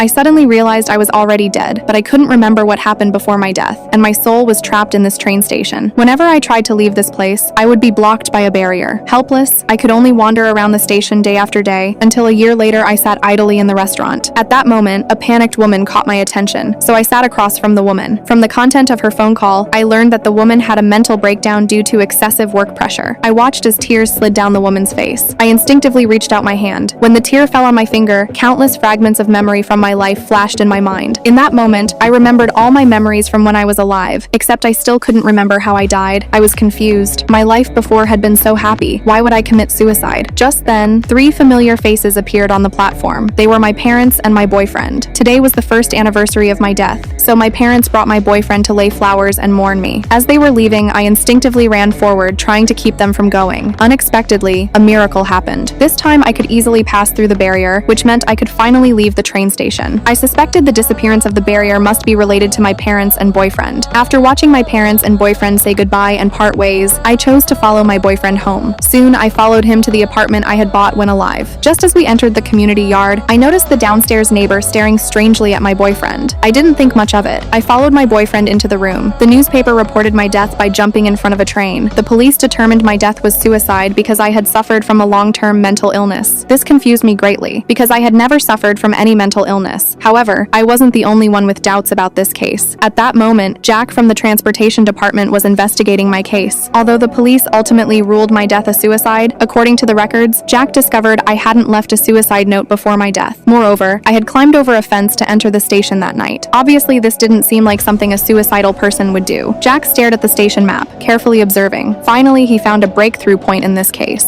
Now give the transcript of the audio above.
I suddenly realized I was already dead, but I couldn't remember what happened before my death, and my soul was trapped in this train station. Whenever I tried to leave this place, I would be blocked by a barrier. Helpless, I could only wander around the station day after day, until a year later I sat idly in the restaurant. At that moment, a panicked woman caught my attention, so I sat across from the woman. From the content of her phone call, I learned that the woman had a mental breakdown due to excessive work pressure. I watched as tears slid down the woman's face. I instinctively reached out my hand. When the tear fell on my finger, countless fragments of memory from my life flashed in my mind. In that moment, I remembered all my memories from when I was alive, except I still couldn't remember how I died. I was confused. My life before had been so happy. Why would I commit suicide? Just then, 3 familiar faces appeared on the platform. They were my parents and my boyfriend. Today was the first anniversary of my death, so my parents brought my boyfriend to lay flowers and mourn me. As they were leaving, I instinctively ran forward, trying to keep them from going. Unexpectedly, a miracle happened. This time, I could easily pass through the barrier, which meant I could finally leave the train station. I suspected the disappearance of the barrier must be related to my parents and boyfriend. After watching my parents and boyfriend say goodbye and part ways, I chose to follow my boyfriend home. Soon, I followed him to the apartment I had bought when alive. Just as we entered the community yard, I noticed the downstairs neighbor staring strangely at my boyfriend. I didn't think much of it. I followed my boyfriend into the room. The newspaper reported my death by jumping in front of a train. The police determined my death was suicide because I had suffered from a long-term mental illness. This confused me greatly, because I had never suffered from any mental illness. However, I wasn't the only one with doubts about this case. At that moment, Jack from the transportation department was investigating my case. Although the police ultimately ruled my death a suicide, according to the records, Jack discovered I hadn't left a suicide note before my death. Moreover, I had climbed over a fence to enter the station that night. Obviously, this didn't seem like something a suicidal person would do. Jack stared at the station map, carefully observing. Finally, he found a breakthrough point in this case.